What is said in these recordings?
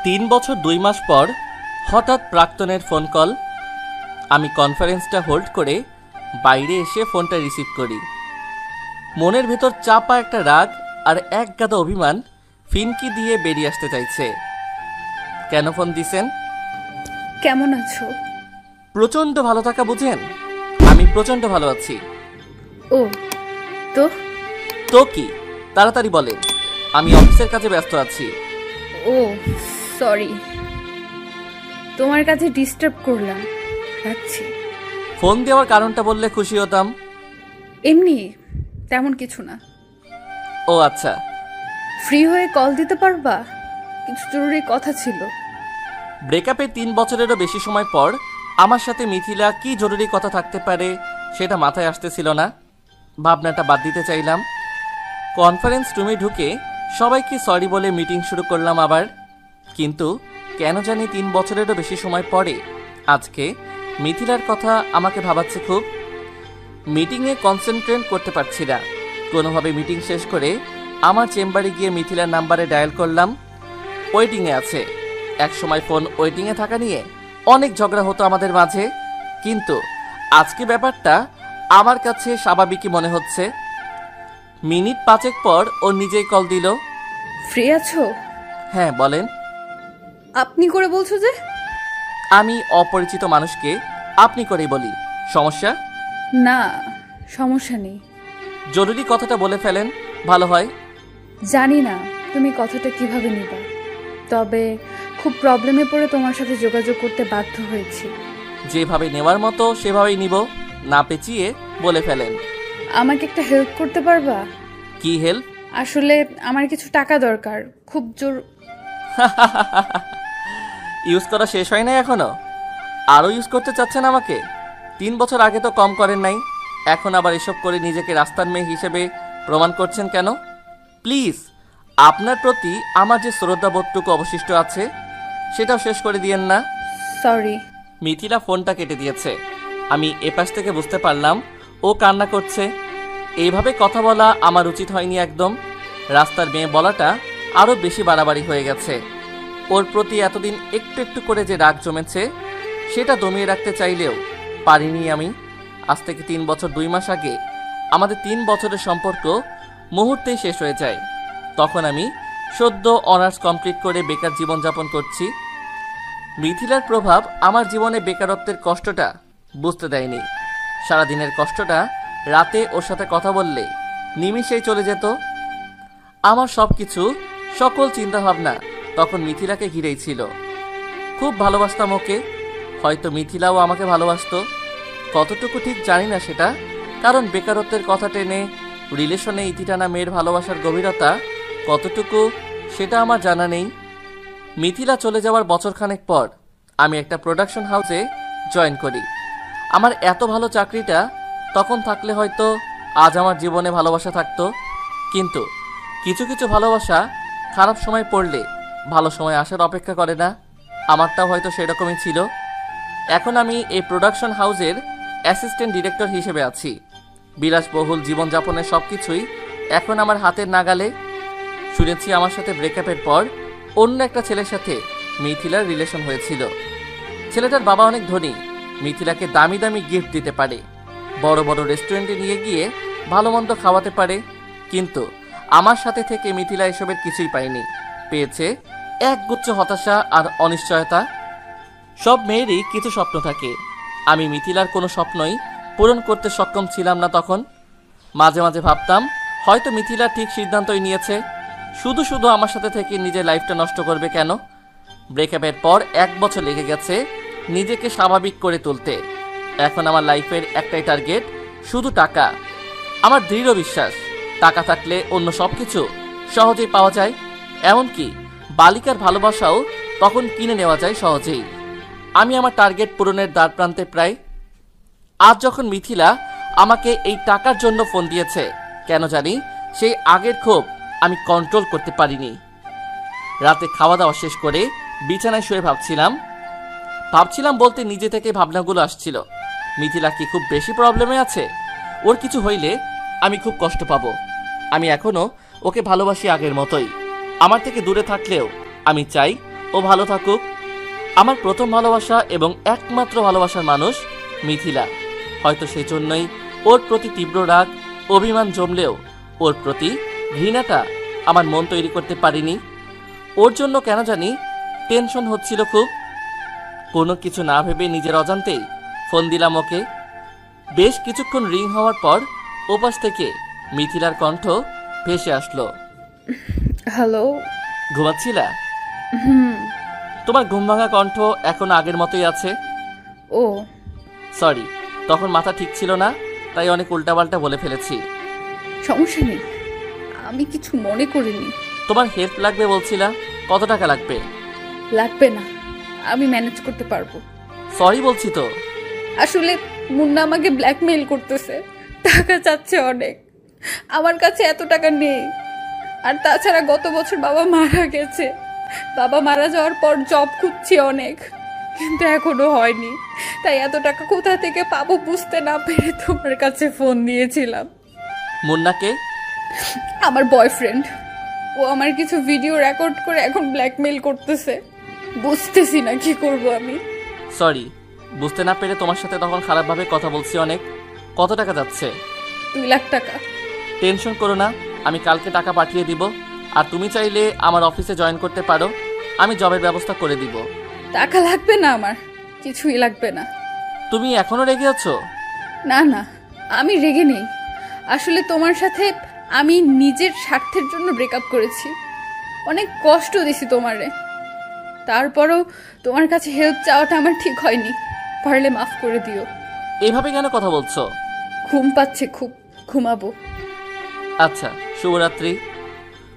3 বছর 2 মাস পর হঠাৎ প্রাক্তনের ফোন কল। আমি কনফারেন্সটা হোল্ড করে বাইরে এসে ফোনটা রিসিভ করি। মনের ভেতর চাপা একটা রাগ আর এক গাদা অভিমান ফিনকি দিয়ে বেরিয়ে আসতে চাইছে। কেন ফোন দিছেন? কেমন আছো? প্রচন্ড ভালো থাকা বুঝেন? আমি প্রচন্ড ভালো আছি। ও তো তো কি, তাড়াতাড়ি বলেন, আমি অফিসের কাজে ব্যস্ত আছি। ও সরি, তোমার কাছে ডিস্টার্ব করলাম, রাখছি। ফোন দেওয়ার কারণটা বললে খুশি হতাম। এমনি, তেমন কিছু না। ও আচ্ছা। ফ্রি হয়ে কল দিতে পারবা? কিছু জরুরি কথা ছিল। ব্রেকআপের 3 বছরেরও বেশি সময় পর আমার সাথে মিথিলা কি জরুরি কথা থাকতে পারে সেটা মাথায় আসতেছিল না। ভাবনাটা বাদ দিতে চাইলাম। কনফারেন্স রুমে ঢুকে সবাইকে সরি বলে মিটিং শুরু করলাম আবার। কিন্তু কেন জানি 3 বছরেরও বেশি সময় পরে আজকে মিথিলার কথা আমাকে ভাবাচ্ছে খুব। মিটিংয়ে কনসেন্ট্রেট করতে পারছি না। কোনোভাবে মিটিং শেষ করে আমার চেম্বারে গিয়ে মিথিলার নাম্বারে ডায়াল করলাম। ওয়েটিংয়ে আছে। এক সময় ফোন ওয়েটিংয়ে থাকা নিয়ে অনেক ঝগড়া হতো আমাদের মাঝে, কিন্তু আজকে ব্যাপারটা আমার কাছে স্বাভাবিকই মনে হচ্ছে। মিনিট 5 পর ও নিজেই কল দিল। ফ্রি আছো? হ্যাঁ বলেন। আপনি করে বলছো যে? আমি অপরিচিত মানুষকে আপনি করেই বলি, সমস্যা? না, সমস্যা নেই। জরুরি কথাটা বলে ফেলেন, ভালো হয়। জানি না তুমি কথাটা কিভাবে নিবা, তবে খুব প্রবলেমে পড়ে তোমার সাথে যোগাযোগ করতে বাধ্য হয়েছি। যেভাবে নেওয়ার মতো সেভাবেই নিব, না পেঁচিয়ে বলে ফেলেন। আমাকে একটা হেল্প করতে পারবা? কি হেল্প? আসলে আমার কিছু টাকা দরকার, খুব জোর। ইউজ করা শেষ হয় নাই এখনো? আরও ইউজ করতে চাচ্ছেন আমাকে? 3 বছর আগে তো কম করেন নাই, এখন আবার এসব করে নিজেকে রাস্তার মেয়ে হিসেবে প্রমাণ করছেন কেন? প্লিজ, আপনার প্রতি আমার যে শ্রদ্ধাবোধটুকু অবশিষ্ট আছে সেটাও শেষ করে দিয়েন না। সরি। মিথিলা ফোনটা কেটে দিয়েছে। আমি এপাশ থেকে বুঝতে পারলাম ও কান্না করছে। এইভাবে কথা বলা আমার উচিত হয়নি একদম। রাস্তার মেয়ে বলাটা আরও বেশি বাড়াবাড়ি হয়ে গেছে। ওর প্রতি এতদিন একটু একটু করে যে রাগ জমেছে সেটা দমিয়ে রাখতে চাইলেও পারিনি আমি। আজ থেকে 3 বছর 2 মাস আগে আমাদের 3 বছরের সম্পর্ক মুহূর্তেই শেষ হয়ে যায়। তখন আমি সদ্য অনার্স কমপ্লিট করে বেকার জীবনযাপন করছি। মিথিলার প্রভাব আমার জীবনে বেকারত্বের কষ্টটা বুঝতে দেয়নি। সারাদিনের কষ্টটা রাতে ওর সাথে কথা বললে নিমিষেই চলে যেত। আমার সব কিছু, সকল চিন্তাভাবনা তখন মিথিলাকে ঘিরেই ছিল। খুব ভালোবাসতাম ওকে, হয়তো মিথিলাও আমাকে ভালোবাসতো। কতটুকু ঠিক জানি না সেটা, কারণ বেকারত্বের কথা টেনে রিলেশনে ইতি টানা মেয়ের ভালোবাসার গভীরতা কতটুকু সেটা আমার জানা নেই। মিথিলা চলে যাওয়ার বছরখানেক পর আমি একটা প্রোডাকশন হাউসে জয়েন করি। আমার এত ভালো চাকরিটা তখন থাকলে হয়তো আজ আমার জীবনে ভালোবাসা থাকতো। কিন্তু কিছু কিছু ভালোবাসা খারাপ সময় পড়লে ভালো সময় আসার অপেক্ষা করে না। আমারটাও হয়তো সেরকমই ছিল। এখন আমি এই প্রোডাকশন হাউসের অ্যাসিস্ট্যান্ট ডিরেক্টর হিসেবে আছি। বিলাসবহুল জীবনযাপনের সব কিছুই এখন আমার হাতের নাগালে। শুনেছি আমার সাথে ব্রেকআপের পর অন্য একটা ছেলের সাথে মিথিলার রিলেশন হয়েছিল। ছেলেটার বাবা অনেক ধনী, মিথিলাকে দামি দামি গিফট দিতে পারে, বড় বড় রেস্টুরেন্টে নিয়ে গিয়ে ভালো মন্দ খাওয়াতে পারে। কিন্তু আমার সাথে থেকে মিথিলা এসবের কিছুই পায়নি, পেয়েছে একগুচ্ছ হতাশা আর অনিশ্চয়তা। সব মেয়েরই কিছু স্বপ্ন থাকে, আমি মিথিলার কোনো স্বপ্নই পূরণ করতে সক্ষম ছিলাম না তখন। মাঝে মাঝে ভাবতাম হয়তো মিথিলা ঠিক সিদ্ধান্তই নিয়েছে, শুধু শুধু আমার সাথে থেকে নিজের লাইফটা নষ্ট করবে কেন। ব্রেকআপের পর 1 বছর লেগে গেছে নিজেকে স্বাভাবিক করে তুলতে। এখন আমার লাইফের একটাই টার্গেট, শুধু টাকা। আমার দৃঢ় বিশ্বাস টাকা থাকলে অন্য সব কিছু সহজেই পাওয়া যায়, এমনকি বালিকার ভালোবাসাও তখন কিনে নেওয়া যায় সহজেই। আমি আমার টার্গেট পূরণের দ্বার প্রান্তে প্রায়। আজ যখন মিথিলা আমাকে এই টাকার জন্য ফোন দিয়েছে, কেন জানি সেই আগের ক্ষোভ আমি কন্ট্রোল করতে পারিনি। রাতে খাওয়া দাওয়া শেষ করে বিছানায় শুয়ে ভাবছিলাম বলতে নিজে থেকে ভাবনাগুলো আসছিল। মিথিলা কি খুব বেশি প্রবলেমে আছে? ওর কিছু হইলে আমি খুব কষ্ট পাবো। আমি এখনো ওকে ভালোবাসি আগের মতোই। আমার থেকে দূরে থাকলেও আমি চাই ও ভালো থাকুক। আমার প্রথম ভালোবাসা এবং একমাত্র ভালোবাসার মানুষ মিথিলা। হয়তো সেজন্যই ওর প্রতি তীব্র রাগ, অভিমান জমলেও ওর প্রতি ঘৃণাটা আমার মন তৈরি করতে পারিনি। ওর জন্য কেন জানি টেনশন হচ্ছিল খুব। কোনো কিছু না ভেবে নিজের অজান্তেই ফোন দিলাম ওকে। বেশ কিছুক্ষণ রিং হওয়ার পর ওপাশ থেকে মিথিলার কণ্ঠ ভেসে আসলো। হ্যালো। ঘুমাচ্ছিলা? হুম। তোমার ঘুমভাঙা কণ্ঠ এখন আগের মতোই আছে। ও সরি, তখন মাথা ঠিক ছিল না, তাই অনেক উল্টাপাল্টা বলে ফেলেছি। সমস্যা নেই, আমি কিছু মনে করিনি। তোমার হেল্প লাগবে বলছিলা, কত টাকা লাগবে? লাগবে না, আমি ম্যানেজ করতে পারবো। সরি বলছি তো। আসলে মুন্না আমাকে ব্ল্যাকমেইল করতেছে, টাকা চাচ্ছে অনেক। আমার কাছে এত টাকা নেই। আর তাছাড়া গত বছর বাবা মারা গেছে। বাবা মারা যাওয়ার পর জব খুঁজছি অনেক, কিন্তু এখনো হয়নি। তাই এত টাকা কোথা থেকে পাবো বুঝতে না পেরে তোমার কাছে ফোন দিয়েছিলাম। মুন্নাকে? আমার বয়ফ্রেন্ড। ও আমার কিছু ভিডিও রেকর্ড করে এখন ব্ল্যাকমেইল করতেছে। বুঝতেছি না কি করব আমি। সরি, বুঝতে না পেরে তোমার সাথে তখন খারাপভাবে কথা বলছি অনেক। কত টাকা যাচ্ছে? 2 লাখ টাকা। টেনশন করো না, আমি কালকে টাকা পাঠিয়ে দিব। আর তুমি চাইলে আমার অফিসে জয়েন করতে পারো, আমি জবের ব্যবস্থা করে দিব। টাকা লাগবে না, আমার কিছুই লাগবে না। তুমি এখনো রেগে আছো? না না, আমি রেগে নেই। আসলে তোমার সাথে আমি নিজের স্বার্থের জন্য ব্রেকআপ করেছি। অনেক কষ্ট দিছি তোমারে, তারপরও তোমার কাছে হেল্প চাওয়াটা আমার ঠিক হয়নি। পারলে মাফ করে দিও। এইভাবে কেন কথা বলছো? ঘুম পাচ্ছে খুব, ঘুমাবো। আচ্ছা, শুভরাত্রি।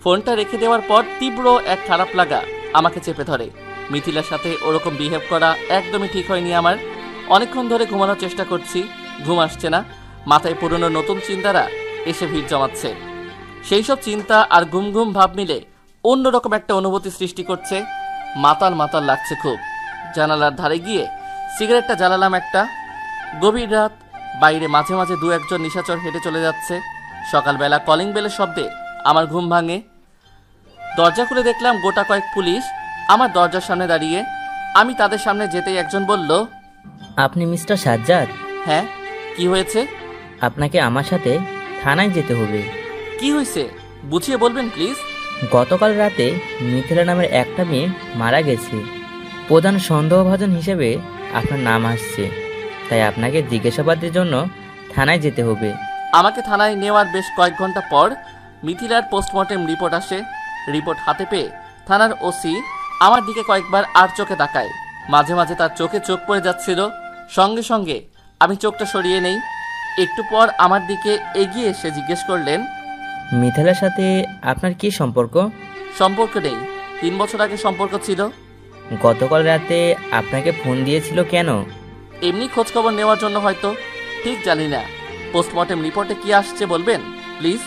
ফোনটা রেখে দেওয়ার পর তীব্র এক খারাপ লাগা আমাকে চেপে ধরে। মিথিলার সাথে ওরকম বিহেভ করা একদমই ঠিক হয়নি আমার। অনেকক্ষণ ধরে ঘুমানোর চেষ্টা করছি, ঘুম আসছে না। মাথায় পুরনো নতুন চিন্তারা এসে ভিড় জমাচ্ছে। সেই সব চিন্তা আর ঘুম ঘুম ভাব মিলে অন্যরকম একটা অনুভূতি সৃষ্টি করছে। মাতাল মাতাল লাগছে খুব। জানালার ধারে গিয়ে সিগারেটটা জ্বালালাম একটা। গভীর রাত, বাইরে মাঝে মাঝে 2-1 নিশাচর হেঁটে চলে যাচ্ছে। সকালবেলা কলিং বেলের শব্দে আমার ঘুম ভাঙে। দরজা খুলে দেখলাম গোটা কয়েক পুলিশ আমার দরজার সামনে দাঁড়িয়ে। আমি তাদের সামনে যেতেই একজন বলল, আপনি মিস্টার সাজ্জাদ? হ্যাঁ, কি হয়েছে? আপনাকে আমার সাথে থানায় যেতে হবে। কি হয়েছে বুঝিয়ে বলবেন প্লিজ? গতকাল রাতে মিথিলা নামের একটা মেয়ে মারা গেছে। প্রধান সন্দেহভাজন হিসেবে আপনার নাম আসছে, তাই আপনাকে জিজ্ঞাসাবাদের জন্য থানায় যেতে হবে। আমাকে থানায় নেওয়ার বেশ কয়েক ঘন্টা পর মিথিলার পোস্টমর্টেম রিপোর্ট আসে। রিপোর্ট হাতে পেয়ে থানার ওসি আমার দিকে কয়েকবার আর চোখে তাকায়। মাঝে মাঝে তার চোখে চোখ পড়ে যাচ্ছিল। সঙ্গে সঙ্গে আমি চোখটা সরিয়ে নেই। একটু পর আমার দিকে এগিয়ে এসে জিজ্ঞেস করলেন, মিথিলার সাথে আপনার কি সম্পর্ক? সম্পর্ক নেই, 3 বছর আগে সম্পর্ক ছিল। গতকাল রাতে আপনাকে ফোন দিয়েছিল কেন? এমনি খোঁজখবর নেওয়ার জন্য হয়তো, ঠিক জানি না। পোস্টমর্টেম রিপোর্টে কি আসছে বলবেন প্লিজ?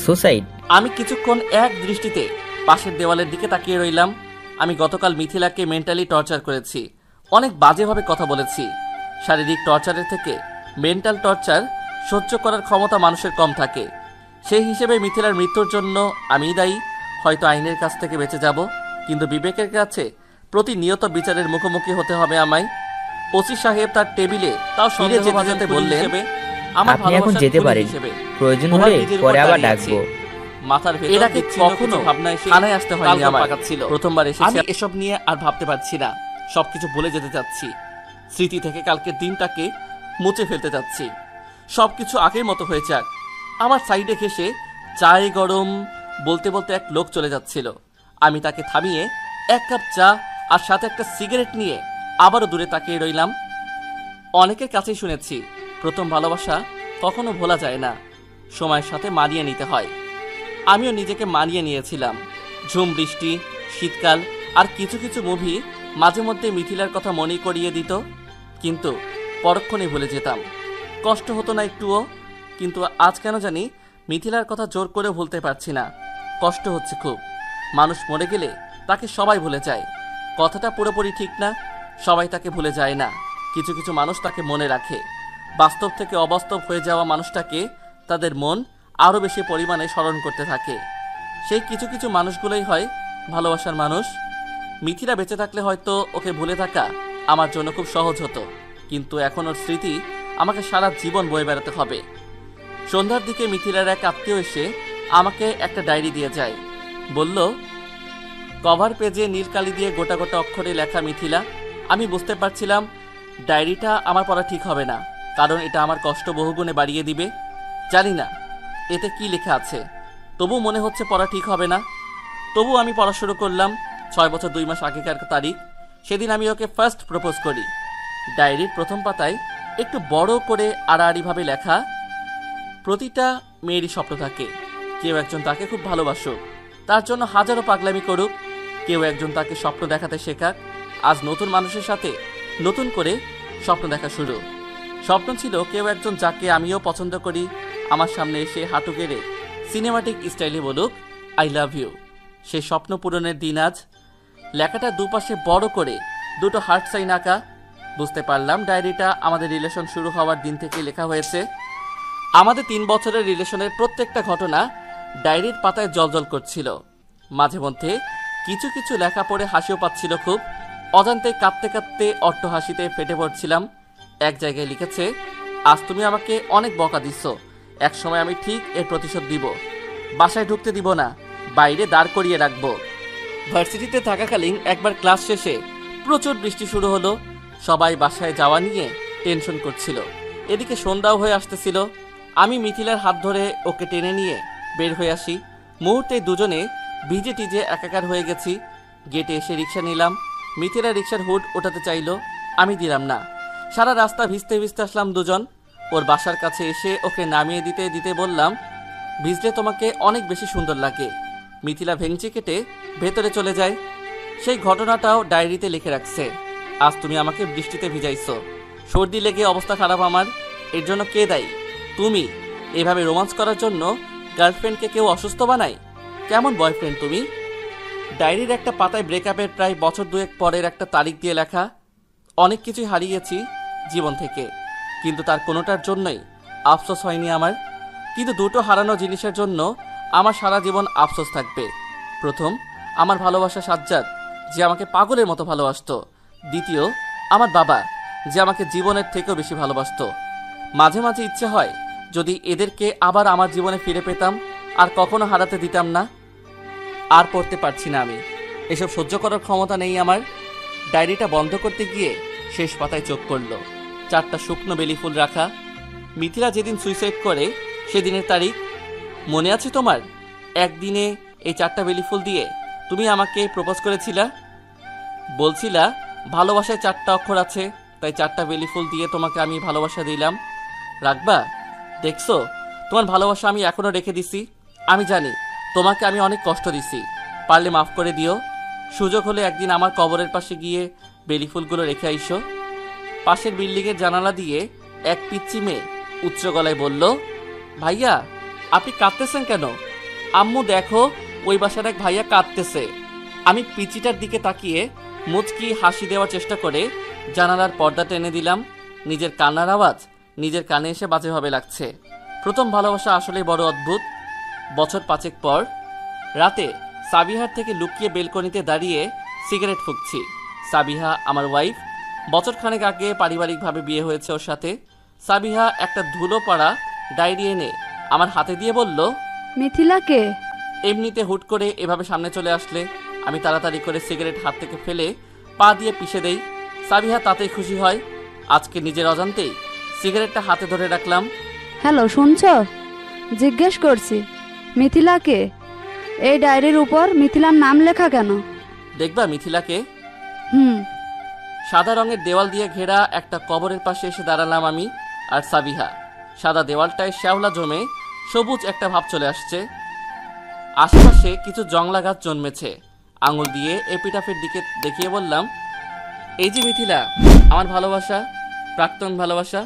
সুসাইড। আমি কিছুক্ষণ এক দৃষ্টিতে পাশের দেওয়ালের দিকে তাকিয়ে রইলাম। আমি গতকাল মিথিলাকে মেন্টালি টর্চার করেছি, অনেক বাজেভাবে কথা বলেছি। শারীরিক টর্চারের থেকে মেন্টাল টর্চার সহ্য করার ক্ষমতা মানুষের কম থাকে। সেই হিসেবে মিথিলার মৃত্যুর জন্য আমিই দায়ী। হয়তো আইনের কাছ থেকে বেঁচে যাব, কিন্তু বিবেকের কাছে প্রতিনিয়ত বিচারের মুখোমুখি হতে হবে আমায়। ওসি সাহেব তার টেবিলে তাও ফিরে যেতে যেতে বললেন, আপনি এখন যেতে পারেন, প্রয়োজন হলে পরে আবার ডাকবো। মাথার ভেতর এটাকে কখনো ভাবনায় থানায় আসতে হয়নি আমার। প্রথমবার এসেছি, আমি এসব নিয়ে আর ভাবতে পারছি না। সবকিছু ভুলে যেতে চাচ্ছি। স্মৃতি থেকে কালকের দিনটাকে মুছে ফেলতে চাচ্ছি। সবকিছু আগের মতো হয়ে যাক। আমার সাইডে ঘেসে চায়ে গরম বলতে বলতে এক লোক চলে যাচ্ছিল। আমি তাকে থামিয়ে 1 কাপ চা আর সাথে একটা সিগারেট নিয়ে আবারও দূরে তাকিয়ে রইলাম। অনেকের কাছেই শুনেছি, প্রথম ভালোবাসা কখনো ভোলা যায় না, সময়ের সাথে মানিয়ে নিতে হয়। আমিও নিজেকে মানিয়ে নিয়েছিলাম। ঝুম বৃষ্টি, শীতকাল আর কিছু কিছু মুভি মাঝে মধ্যে মিথিলার কথা মনে করিয়ে দিত, কিন্তু পরক্ষণে ভুলে যেতাম। কষ্ট হতো না একটুও, কিন্তু আজ কেন জানি মিথিলার কথা জোর করে ভুলতে পারছি না। কষ্ট হচ্ছে খুব। মানুষ মরে গেলে তাকে সবাই ভুলে যায়, কথাটা পুরোপুরি ঠিক না। সবাই তাকে ভুলে যায় না, কিছু কিছু মানুষ তাকে মনে রাখে। বাস্তব থেকে অবাস্তব হয়ে যাওয়া মানুষটাকে তাদের মন আরও বেশি পরিমাণে স্মরণ করতে থাকে। সেই কিছু কিছু মানুষগুলোই হয় ভালোবাসার মানুষ। মিথিলা বেঁচে থাকলে হয়তো ওকে ভুলে থাকা আমার জন্য খুব সহজ হতো, কিন্তু এখন ওর স্মৃতি আমাকে সারা জীবন বয়ে বেড়াতে হবে। সন্ধ্যার দিকে মিথিলার এক আত্মীয় এসে আমাকে একটা ডায়েরি দিয়ে যায়। বলল, কভার পেজে নীল কালি দিয়ে গোটা গোটা অক্ষরে লেখা মিথিলা। আমি বুঝতে পারছিলাম ডায়েরিটা আমার পড়া ঠিক হবে না, কারণ এটা আমার কষ্ট বহুগুণে বাড়িয়ে দিবে। জানি না এতে কি লেখা আছে, তবু মনে হচ্ছে পড়া ঠিক হবে না। তবু আমি পড়া শুরু করলাম। 6 বছর 2 মাস আগেকার তারিখ, সেদিন আমি ওকে ফার্স্ট প্রপোজ করি। ডায়েরির প্রথম পাতায় একটু বড় করে আড়াআড়িভাবে লেখা, প্রতিটা মেয়েরই স্বপ্ন থাকে কেউ একজন তাকে খুব ভালোবাসুক, তার জন্য হাজারো পাগলামি করুক, কেউ একজন তাকে স্বপ্ন দেখাতে শেখাক। আজ নতুন মানুষের সাথে নতুন করে স্বপ্ন দেখা শুরু। স্বপ্ন ছিল কেউ একজন যাকে আমিও পছন্দ করি আমার সামনে এসে হাঁটু গেড়ে সিনেমাটিক স্টাইলে বলুক আই লাভ ইউ। সেই স্বপ্ন পূরণের দিন আজ। লেখাটা দুপাশে বড় করে দুটো হার্ট সাইন আঁকা। বুঝতে পারলাম ডায়েরিটা আমাদের রিলেশন শুরু হওয়ার দিন থেকে লেখা হয়েছে। আমাদের 3 বছরের রিলেশনের প্রত্যেকটা ঘটনা ডায়েরির পাতায় জলজল করছিল। মাঝে মধ্যে কিছু কিছু লেখা পড়ে হাসিও পাচ্ছিল খুব। অজান্তে কাঁদতে কাঁদতে অট্ট হাসিতে ফেটে পড়ছিলাম। এক জায়গায় লিখেছে, আজ তুমি আমাকে অনেক বকা দিচ্ছ, এক সময় আমি ঠিক এর প্রতিশোধ দিব। বাসায় ঢুকতে দিব না, বাইরে দাঁড় করিয়ে রাখবো। ভার্সিটিতে থাকাকালীন একবার ক্লাস শেষে প্রচুর বৃষ্টি শুরু হলো। সবাই বাসায় যাওয়া নিয়ে টেনশন করছিল। এদিকে সন্ধ্যাও হয়ে আসতেছিল। আমি মিথিলার হাত ধরে ওকে টেনে নিয়ে বের হয়ে আসি। মুহূর্তে দুজনে ভিজে টিজে একাকার হয়ে গেছি। গেটে এসে রিক্সা নিলাম। মিথিলা রিক্সার হুড ওঠাতে চাইলো, আমি দিলাম না। সারা রাস্তা ভিজতে ভিজতে আসলাম দুজন। ওর বাসার কাছে এসে ওকে নামিয়ে দিতে দিতে বললাম, ভিজলে তোমাকে অনেক বেশি সুন্দর লাগে। মিথিলা ভেঙচি কেটে ভেতরে চলে যায়। সেই ঘটনাটাও ডায়েরিতে লিখে রাখছে। আজ তুমি আমাকে বৃষ্টিতে ভিজাইছো, সর্দি লেগে অবস্থা খারাপ আমার। এর জন্য কে দায়ী? তুমি। এভাবে রোমান্স করার জন্য গার্লফ্রেন্ডকে কেউ অসুস্থ বানায়? কেমন বয়ফ্রেন্ড তুমি? ডায়েরির একটা পাতায় ব্রেকআপের প্রায় বছর 2 পরের একটা তারিখ দিয়ে লেখা। অনেক কিছুই হারিয়েছি জীবন থেকে, কিন্তু তার কোনোটার জন্যই আফসোস হয়নি আমার। কিন্তু দুটো হারানো জিনিসের জন্য আমার সারা জীবন আফসোস থাকবে। প্রথম, আমার ভালোবাসা সাজ্জাদ, যে আমাকে পাগলের মতো ভালোবাসতো। দ্বিতীয়, আমার বাবা, যে আমাকে জীবনের থেকেও বেশি ভালোবাসতো। মাঝে মাঝে ইচ্ছে হয় যদি এদেরকে আবার আমার জীবনে ফিরে পেতাম আর কখনো হারাতে দিতাম না। আর পড়তে পারছি না আমি, এসব সহ্য করার ক্ষমতা নেই আমার। ডায়েরিটা বন্ধ করতে গিয়ে শেষ পাতায় চোখ পড়ল, 4টা শুকনো বেলি ফুল রাখা। মিথিলা যেদিন সুইসাইড করে সেদিনের তারিখ মনে আছে তোমার? একদিনে এই 4টা বেলি ফুল দিয়ে তুমি আমাকে প্রপোজ করেছিলা। বলছিলা ভালোবাসায় 4টা অক্ষর আছে, তাই 4টা বেলি ফুল দিয়ে তোমাকে আমি ভালোবাসা দিলাম। রাখবা? দেখছো, তোমার ভালোবাসা আমি এখনো রেখে দিছি। আমি জানি তোমাকে আমি অনেক কষ্ট দিছি, পারলে মাফ করে দিও। সুযোগ হলে একদিন আমার কবরের পাশে গিয়ে বেলি ফুলগুলো রেখে আইসো। পাশের বিল্ডিংয়ের জানালা দিয়ে এক পিচ্চি মেয়ে উচ্চ গলায় বলল, ভাইয়া আপনি কাঁদতেছেন কেন? আম্মু দেখো, ওই বাসার এক ভাইয়া কাঁদতেছে। আমি পিচিটার দিকে তাকিয়ে মুচকি হাসি দেওয়ার চেষ্টা করে জানালার পর্দা টেনে দিলাম। নিজের কান্নার আওয়াজ নিজের কানে এসে বাজেভাবে লাগছে। প্রথম ভালোবাসা আসলেই বড় অদ্ভুত। বছর 5 পর রাতে সাবিহার থেকে লুকিয়ে বেলকনিতে দাঁড়িয়ে সিগারেট ফুঁকছি। সাবিহা আমার ওয়াইফ। বছরখানেক আগে পারিবারিকভাবে বিয়ে হয়েছে ওর সাথে। সাবিহা একটা ধুলো পড়া ডায়েরি এনে আমার হাতে দিয়ে বলল, মিথিলাকে? এমনিতে হুট করে এভাবে সামনে চলে আসলে আমি তাড়াতাড়ি করে সিগারেট হাত থেকে ফেলে পা দিয়ে পিষে দেই। সাবিহা তাতেই খুশি হয়। আজকে নিজের অজান্তেই সিগারেটটা হাতে ধরে রাখলাম। হ্যালো, শুনছ? জিজ্ঞেস করছি, মিথিলাকে? এই ডায়েরির উপর মিথিলার নাম লেখা কেন? দেখবা মিথিলাকে? হুম। সাদা রঙের দেওয়াল দিয়ে ঘেরা একটা কবরের পাশে এসে দাঁড়ালাম আমি আর সাবিহা। সাদা দেওয়ালটায় শ্যাওলা জমে সবুজ একটা ভাব চলে আসছে। আশেপাশে কিছু জংলা গাছ জন্মেছে। আঙুল দিয়ে এপিটাফের দিকে দেখিয়ে বললাম, এই যে মিথিলা, আমার ভালোবাসা, প্রাক্তন ভালোবাসা।